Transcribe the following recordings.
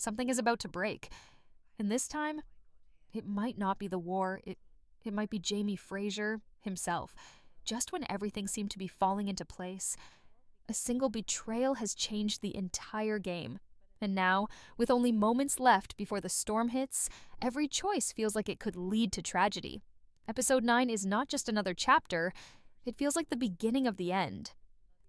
Something is about to break. And this time, it might not be the war. It might be Jamie Fraser himself. Just when everything seemed to be falling into place, a single betrayal has changed the entire game. And now, with only moments left before the storm hits, every choice feels like it could lead to tragedy. Episode 9 is not just another chapter, it feels like the beginning of the end.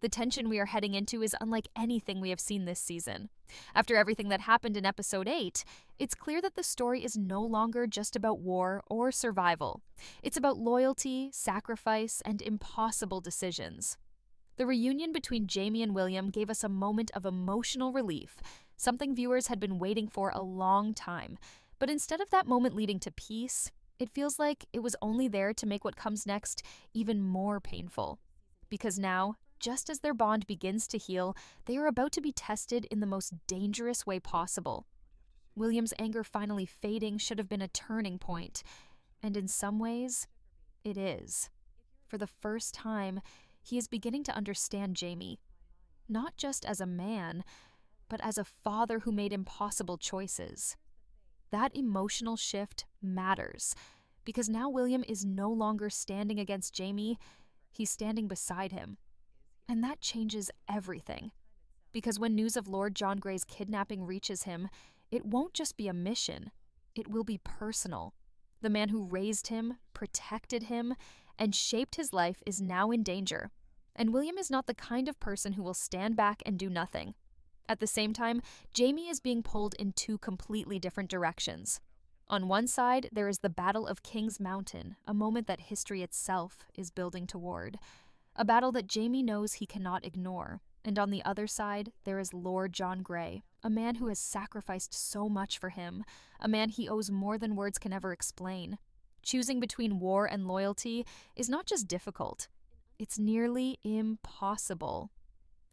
The tension we are heading into is unlike anything we have seen this season. After everything that happened in Episode 8, it's clear that the story is no longer just about war or survival. It's about loyalty, sacrifice, and impossible decisions. The reunion between Jamie and William gave us a moment of emotional relief, something viewers had been waiting for a long time. But instead of that moment leading to peace, it feels like it was only there to make what comes next even more painful. Because now, just as their bond begins to heal, they are about to be tested in the most dangerous way possible. William's anger finally fading should have been a turning point, and in some ways, it is. For the first time, he is beginning to understand Jamie, not just as a man, but as a father who made impossible choices. That emotional shift matters, because now William is no longer standing against Jamie, he's standing beside him. And that changes everything. Because when news of Lord John Grey's kidnapping reaches him, it won't just be a mission, it will be personal. The man who raised him, protected him, and shaped his life is now in danger. And William is not the kind of person who will stand back and do nothing. At the same time, Jamie is being pulled in two completely different directions. On one side, there is the Battle of King's Mountain, a moment that history itself is building toward. A battle that Jamie knows he cannot ignore. And on the other side, there is Lord John Grey, a man who has sacrificed so much for him, a man he owes more than words can ever explain. Choosing between war and loyalty is not just difficult, it's nearly impossible.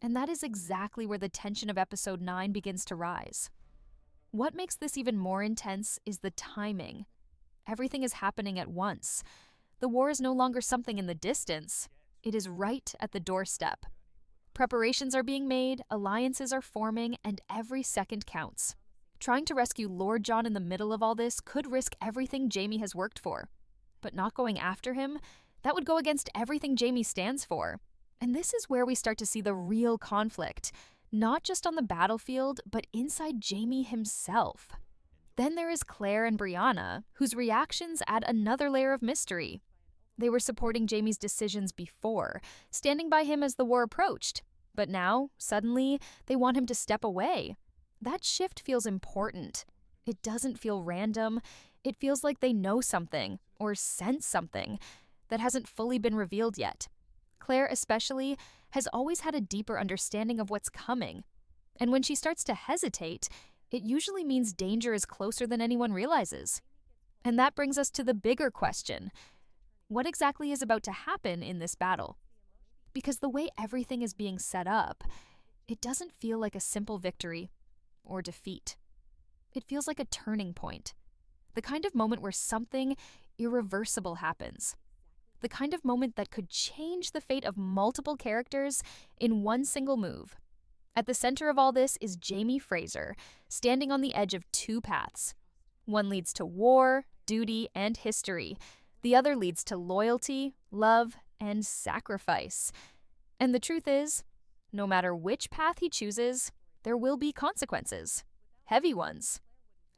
And that is exactly where the tension of Episode 9 begins to rise. What makes this even more intense is the timing. Everything is happening at once. The war is no longer something in the distance. It is right at the doorstep. Preparations are being made, alliances are forming, and every second counts. Trying to rescue Lord John in the middle of all this could risk everything Jamie has worked for. But not going after him, that would go against everything Jamie stands for. And this is where we start to see the real conflict, not just on the battlefield, but inside Jamie himself. Then there is Claire and Brianna, whose reactions add another layer of mystery. They were supporting Jamie's decisions before, standing by him as the war approached. But now, suddenly, they want him to step away. That shift feels important. It doesn't feel random. It feels like they know something, or sense something, that hasn't fully been revealed yet. Claire, especially, has always had a deeper understanding of what's coming. And when she starts to hesitate, it usually means danger is closer than anyone realizes. And that brings us to the bigger question. What exactly is about to happen in this battle? Because the way everything is being set up, it doesn't feel like a simple victory or defeat. It feels like a turning point. The kind of moment where something irreversible happens. The kind of moment that could change the fate of multiple characters in one single move. At the center of all this is Jamie Fraser, standing on the edge of two paths. One leads to war, duty, and history. The other leads to loyalty, love, and sacrifice. And the truth is, no matter which path he chooses, there will be consequences. Heavy ones.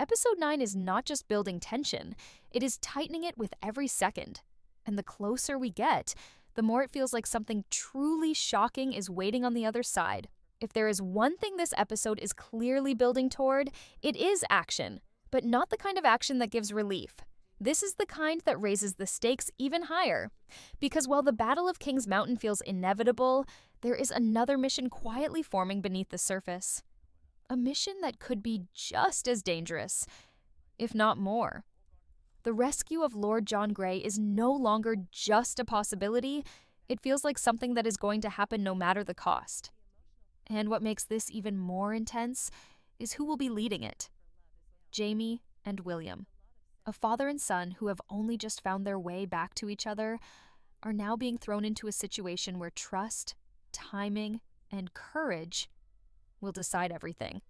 Episode 9 is not just building tension, it is tightening it with every second. And the closer we get, the more it feels like something truly shocking is waiting on the other side. If there is one thing this episode is clearly building toward, it is action, but not the kind of action that gives relief. This is the kind that raises the stakes even higher. Because while the Battle of King's Mountain feels inevitable, there is another mission quietly forming beneath the surface. A mission that could be just as dangerous, if not more. The rescue of Lord John Grey is no longer just a possibility, it feels like something that is going to happen no matter the cost. And what makes this even more intense is who will be leading it. Jamie and William, a father and son who have only just found their way back to each other, are now being thrown into a situation where trust, timing, and courage will decide everything.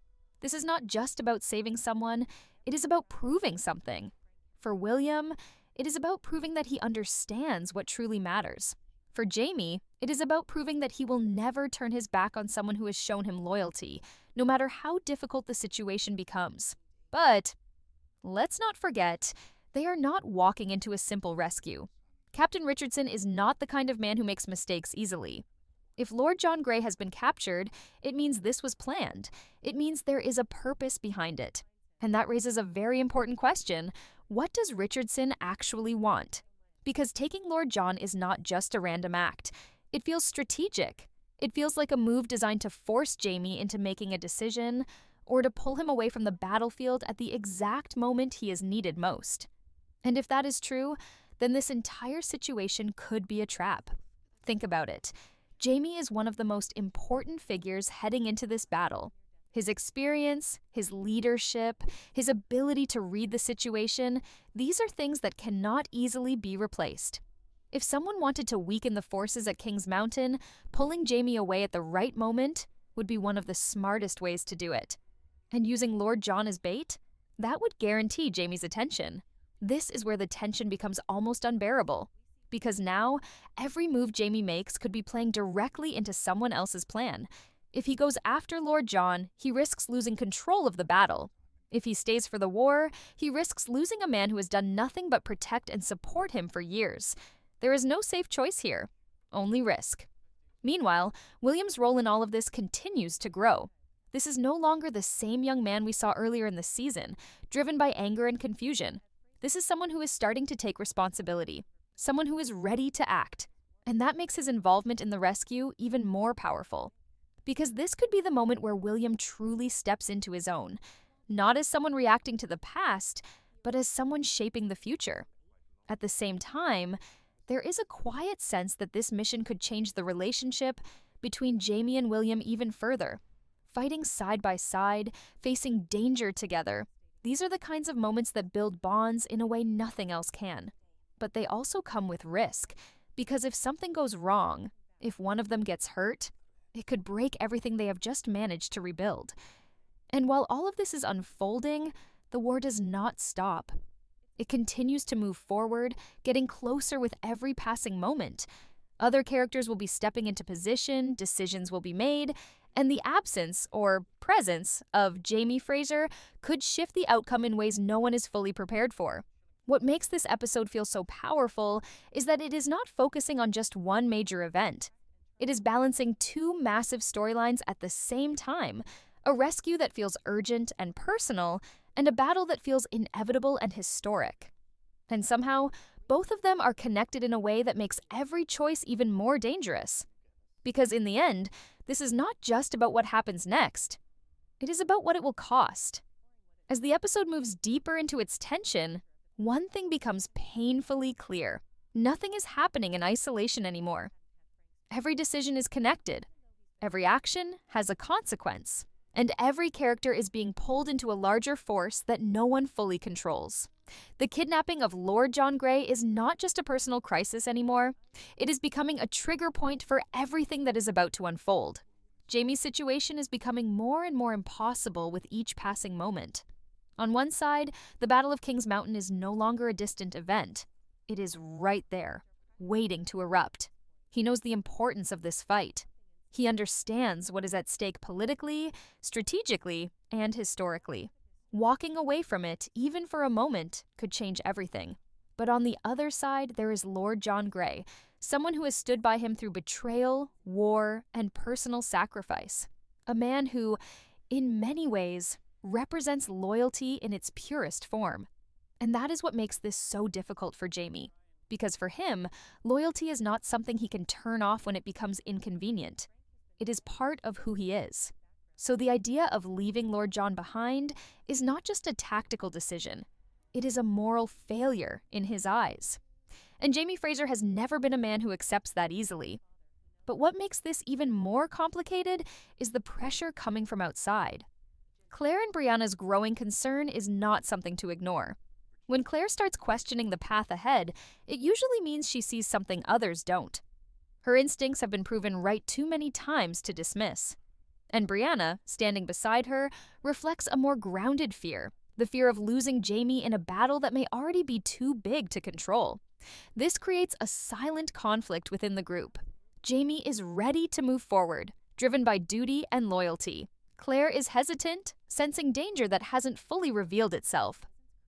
This is not just about saving someone, it is about proving something. For William, it is about proving that he understands what truly matters. For Jamie, it is about proving that he will never turn his back on someone who has shown him loyalty, no matter how difficult the situation becomes. But let's not forget, they are not walking into a simple rescue. Captain Richardson is not the kind of man who makes mistakes easily. If Lord John Grey has been captured, it means this was planned. It means there is a purpose behind it. And that raises a very important question. What does Richardson actually want? Because taking Lord John is not just a random act. It feels strategic. It feels like a move designed to force Jamie into making a decision or to pull him away from the battlefield at the exact moment he is needed most. And if that is true, then this entire situation could be a trap. Think about it. Jamie is one of the most important figures heading into this battle. His experience, his leadership, his ability to read the situation, these are things that cannot easily be replaced. If someone wanted to weaken the forces at King's Mountain, pulling Jamie away at the right moment would be one of the smartest ways to do it. And using Lord John as bait? That would guarantee Jamie's attention. This is where the tension becomes almost unbearable. Because now, every move Jamie makes could be playing directly into someone else's plan. If he goes after Lord John, he risks losing control of the battle. If he stays for the war, he risks losing a man who has done nothing but protect and support him for years. There is no safe choice here, only risk. Meanwhile, William's role in all of this continues to grow. This is no longer the same young man we saw earlier in the season, driven by anger and confusion. This is someone who is starting to take responsibility, someone who is ready to act. And that makes his involvement in the rescue even more powerful. Because this could be the moment where William truly steps into his own, not as someone reacting to the past, but as someone shaping the future. At the same time, there is a quiet sense that this mission could change the relationship between Jamie and William even further. Fighting side by side, facing danger together, these are the kinds of moments that build bonds in a way nothing else can. But they also come with risk, because if something goes wrong, if one of them gets hurt, it could break everything they have just managed to rebuild. And while all of this is unfolding, the war does not stop. It continues to move forward, getting closer with every passing moment. Other characters will be stepping into position, decisions will be made, and the absence, or presence, of Jamie Fraser could shift the outcome in ways no one is fully prepared for. What makes this episode feel so powerful is that it is not focusing on just one major event. It is balancing two massive storylines at the same time, a rescue that feels urgent and personal, and a battle that feels inevitable and historic. And somehow, both of them are connected in a way that makes every choice even more dangerous. Because in the end, this is not just about what happens next. It is about what it will cost. As the episode moves deeper into its tension, one thing becomes painfully clear. Nothing is happening in isolation anymore. Every decision is connected. Every action has a consequence. And every character is being pulled into a larger force that no one fully controls. The kidnapping of Lord John Grey is not just a personal crisis anymore. It is becoming a trigger point for everything that is about to unfold. Jamie's situation is becoming more and more impossible with each passing moment. On one side, the Battle of King's Mountain is no longer a distant event. It is right there, waiting to erupt. He knows the importance of this fight. He understands what is at stake politically, strategically, and historically. Walking away from it, even for a moment, could change everything. But on the other side, there is Lord John Grey, someone who has stood by him through betrayal, war, and personal sacrifice. A man who, in many ways, represents loyalty in its purest form. And that is what makes this so difficult for Jamie. Because for him, loyalty is not something he can turn off when it becomes inconvenient. It is part of who he is. So the idea of leaving Lord John behind is not just a tactical decision. It is a moral failure in his eyes. And Jamie Fraser has never been a man who accepts that easily. But what makes this even more complicated is the pressure coming from outside. Claire and Brianna's growing concern is not something to ignore. When Claire starts questioning the path ahead, it usually means she sees something others don't. Her instincts have been proven right too many times to dismiss. And Brianna, standing beside her, reflects a more grounded fear, the fear of losing Jamie in a battle that may already be too big to control. This creates a silent conflict within the group. Jamie is ready to move forward, driven by duty and loyalty. Claire is hesitant, sensing danger that hasn't fully revealed itself.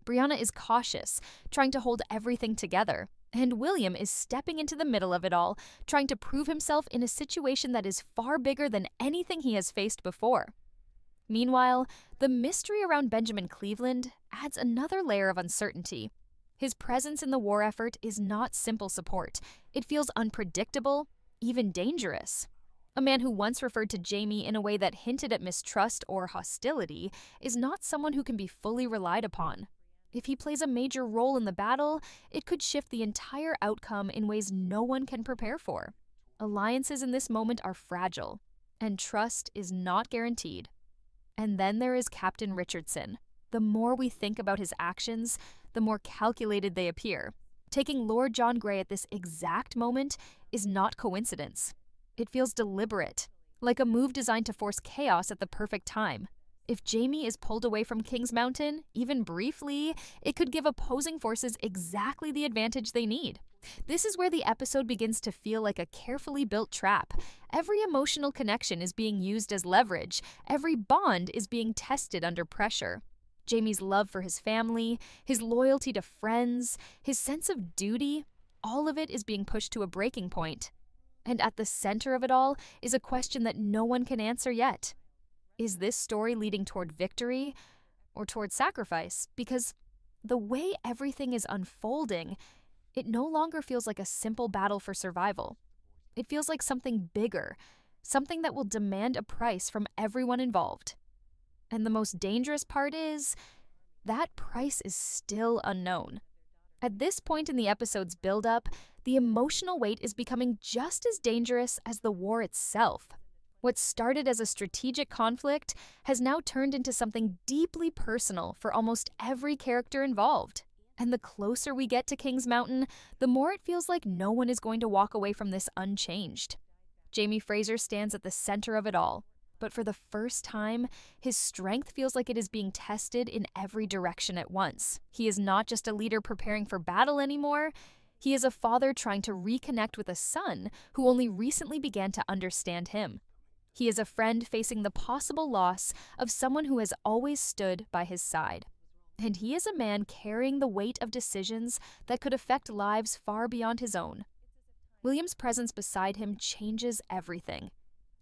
Brianna is cautious, trying to hold everything together. And William is stepping into the middle of it all, trying to prove himself in a situation that is far bigger than anything he has faced before. Meanwhile, the mystery around Benjamin Cleveland adds another layer of uncertainty. His presence in the war effort is not simple support. It feels unpredictable, even dangerous. A man who once referred to Jamie in a way that hinted at mistrust or hostility is not someone who can be fully relied upon. If he plays a major role in the battle, it could shift the entire outcome in ways no one can prepare for. Alliances in this moment are fragile, and trust is not guaranteed. And then there is Captain Richardson. The more we think about his actions, the more calculated they appear. Taking Lord John Grey at this exact moment is not coincidence. It feels deliberate, like a move designed to force chaos at the perfect time. If Jamie is pulled away from King's Mountain, even briefly, it could give opposing forces exactly the advantage they need. This is where the episode begins to feel like a carefully built trap. Every emotional connection is being used as leverage. Every bond is being tested under pressure. Jamie's love for his family, his loyalty to friends, his sense of duty, all of it is being pushed to a breaking point. And at the center of it all is a question that no one can answer yet. Is this story leading toward victory or toward sacrifice? Because the way everything is unfolding, it no longer feels like a simple battle for survival. It feels like something bigger, something that will demand a price from everyone involved. And the most dangerous part is, that price is still unknown. At this point in the episode's build-up, the emotional weight is becoming just as dangerous as the war itself. What started as a strategic conflict has now turned into something deeply personal for almost every character involved. And the closer we get to King's Mountain, the more it feels like no one is going to walk away from this unchanged. Jamie Fraser stands at the center of it all, but for the first time, his strength feels like it is being tested in every direction at once. He is not just a leader preparing for battle anymore. He is a father trying to reconnect with a son who only recently began to understand him. He is a friend facing the possible loss of someone who has always stood by his side. And he is a man carrying the weight of decisions that could affect lives far beyond his own. William's presence beside him changes everything.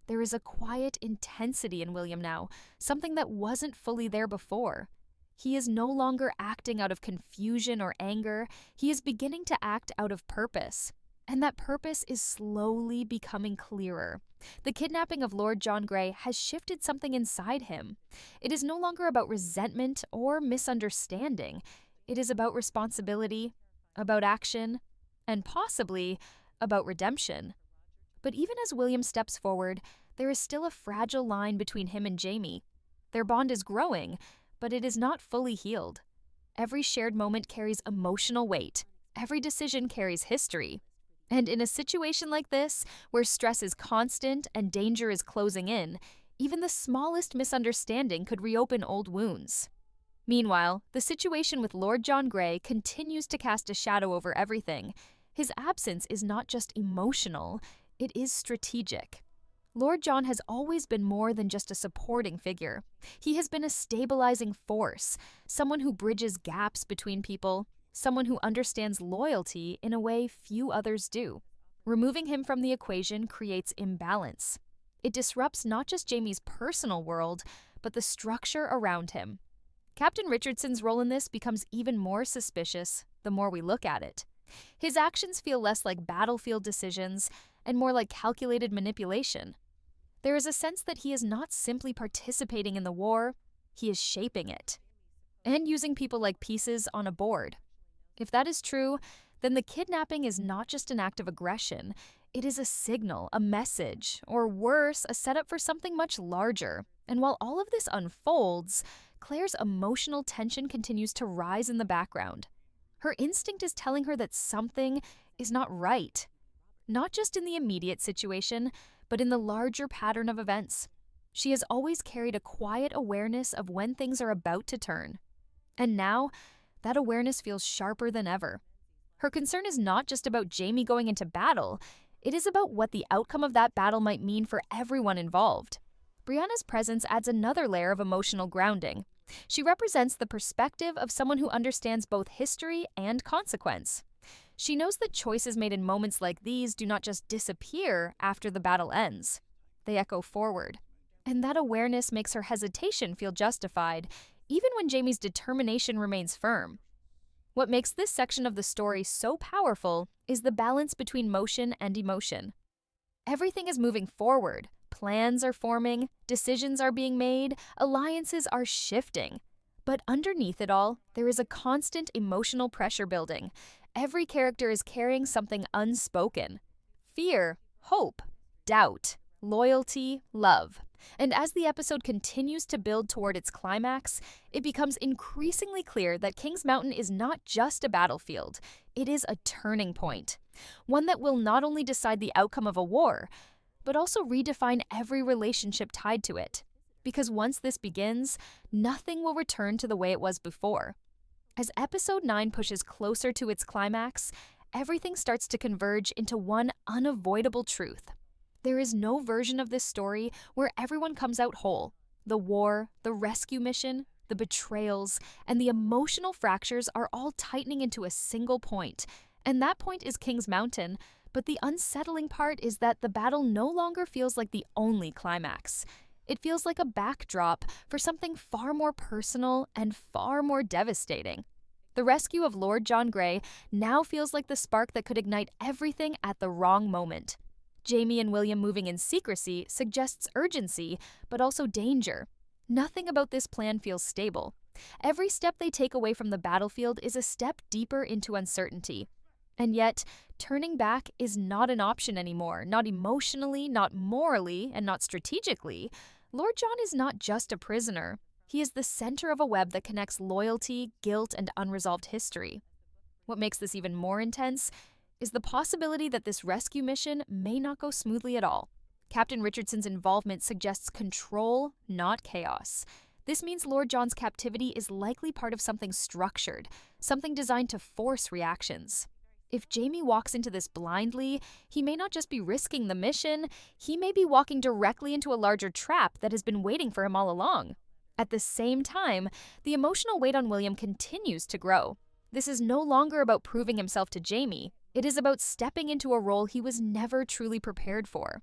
There is a quiet intensity in William now, something that wasn't fully there before. He is no longer acting out of confusion or anger. He is beginning to act out of purpose. And that purpose is slowly becoming clearer. The kidnapping of Lord John Grey has shifted something inside him. It is no longer about resentment or misunderstanding. It is about responsibility, about action, and possibly about redemption. But even as William steps forward, there is still a fragile line between him and Jamie. Their bond is growing, but it is not fully healed. Every shared moment carries emotional weight. Every decision carries history. And in a situation like this, where stress is constant and danger is closing in, even the smallest misunderstanding could reopen old wounds. Meanwhile, the situation with Lord John Grey continues to cast a shadow over everything. His absence is not just emotional, it is strategic. Lord John has always been more than just a supporting figure. He has been a stabilizing force, someone who bridges gaps between people, someone who understands loyalty in a way few others do. Removing him from the equation creates imbalance. It disrupts not just Jamie's personal world, but the structure around him. Captain Richardson's role in this becomes even more suspicious the more we look at it. His actions feel less like battlefield decisions and more like calculated manipulation. There is a sense that he is not simply participating in the war, he is shaping it, and using people like pieces on a board. If that is true, then the kidnapping is not just an act of aggression. It is a signal, a message, or worse, a setup for something much larger. And while all of this unfolds, Claire's emotional tension continues to rise in the background. Her instinct is telling her that something is not right. Not just in the immediate situation, but in the larger pattern of events. She has always carried a quiet awareness of when things are about to turn. And now, that awareness feels sharper than ever. Her concern is not just about Jamie going into battle, it is about what the outcome of that battle might mean for everyone involved. Brianna's presence adds another layer of emotional grounding. She represents the perspective of someone who understands both history and consequence. She knows that choices made in moments like these do not just disappear after the battle ends. They echo forward. And that awareness makes her hesitation feel justified, even when Jamie's determination remains firm. What makes this section of the story so powerful is the balance between motion and emotion. Everything is moving forward. Plans are forming, decisions are being made, alliances are shifting. But underneath it all, there is a constant emotional pressure building. Every character is carrying something unspoken. Fear, hope, doubt, loyalty, love. And as the episode continues to build toward its climax, it becomes increasingly clear that King's Mountain is not just a battlefield. It is a turning point. One that will not only decide the outcome of a war, but also redefine every relationship tied to it. Because once this begins, nothing will return to the way it was before. As Episode 9 pushes closer to its climax, everything starts to converge into one unavoidable truth. There is no version of this story where everyone comes out whole. The war, the rescue mission, the betrayals, and the emotional fractures are all tightening into a single point. And that point is King's Mountain, but the unsettling part is that the battle no longer feels like the only climax. It feels like a backdrop for something far more personal and far more devastating. The rescue of Lord John Grey now feels like the spark that could ignite everything at the wrong moment. Jamie and William moving in secrecy suggests urgency, but also danger. Nothing about this plan feels stable. Every step they take away from the battlefield is a step deeper into uncertainty. And yet, turning back is not an option anymore, not emotionally, not morally, and not strategically. Lord John is not just a prisoner. He is the center of a web that connects loyalty, guilt, and unresolved history. What makes this even more intense is the possibility that this rescue mission may not go smoothly at all. Captain Richardson's involvement suggests control, not chaos. This means Lord John's captivity is likely part of something structured, something designed to force reactions. If Jamie walks into this blindly, he may not just be risking the mission, he may be walking directly into a larger trap that has been waiting for him all along. At the same time, the emotional weight on William continues to grow. This is no longer about proving himself to Jamie. It is about stepping into a role he was never truly prepared for.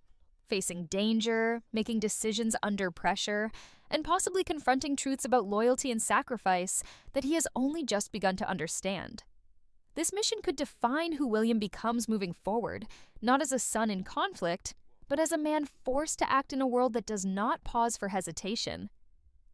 Facing danger, making decisions under pressure, and possibly confronting truths about loyalty and sacrifice that he has only just begun to understand. This mission could define who William becomes moving forward, not as a son in conflict, but as a man forced to act in a world that does not pause for hesitation.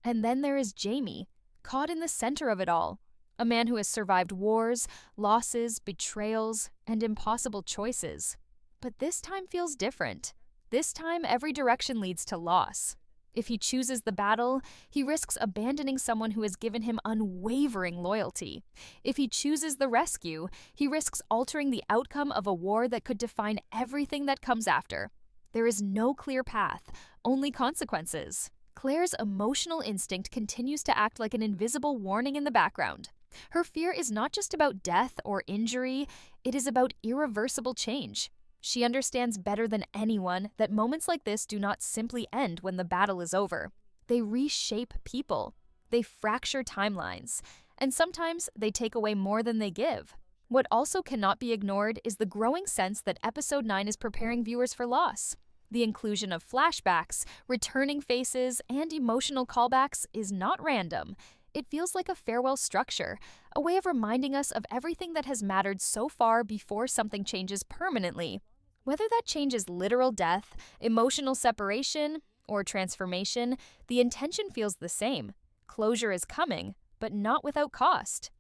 And then there is Jamie, caught in the center of it all. A man who has survived wars, losses, betrayals, and impossible choices. But this time feels different. This time, every direction leads to loss. If he chooses the battle, he risks abandoning someone who has given him unwavering loyalty. If he chooses the rescue, he risks altering the outcome of a war that could define everything that comes after. There is no clear path, only consequences. Claire's emotional instinct continues to act like an invisible warning in the background. Her fear is not just about death or injury, it is about irreversible change. She understands better than anyone that moments like this do not simply end when the battle is over. They reshape people. They fracture timelines. And sometimes they take away more than they give. What also cannot be ignored is the growing sense that Episode 9 is preparing viewers for loss. The inclusion of flashbacks, returning faces, and emotional callbacks is not random. It feels like a farewell structure, a way of reminding us of everything that has mattered so far before something changes permanently. Whether that change is literal death, emotional separation, or transformation, the intention feels the same. Closure is coming, but not without cost.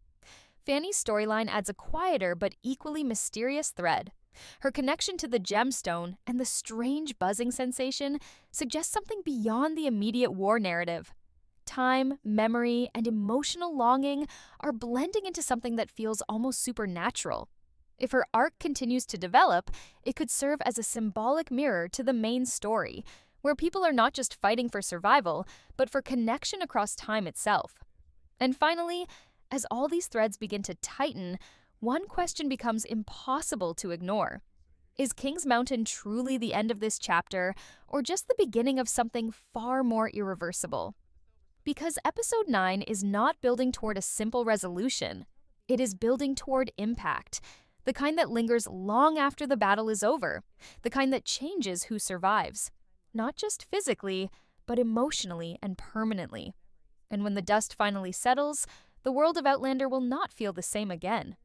Fanny's storyline adds a quieter but equally mysterious thread. Her connection to the gemstone and the strange buzzing sensation suggests something beyond the immediate war narrative. Time, memory, and emotional longing are blending into something that feels almost supernatural. If her arc continues to develop, it could serve as a symbolic mirror to the main story, where people are not just fighting for survival, but for connection across time itself. And finally, as all these threads begin to tighten, one question becomes impossible to ignore. Is King's Mountain truly the end of this chapter, or just the beginning of something far more irreversible? Because Episode 9 is not building toward a simple resolution. It is building toward impact, the kind that lingers long after the battle is over, the kind that changes who survives, not just physically, but emotionally and permanently. And when the dust finally settles, the world of Outlander will not feel the same again.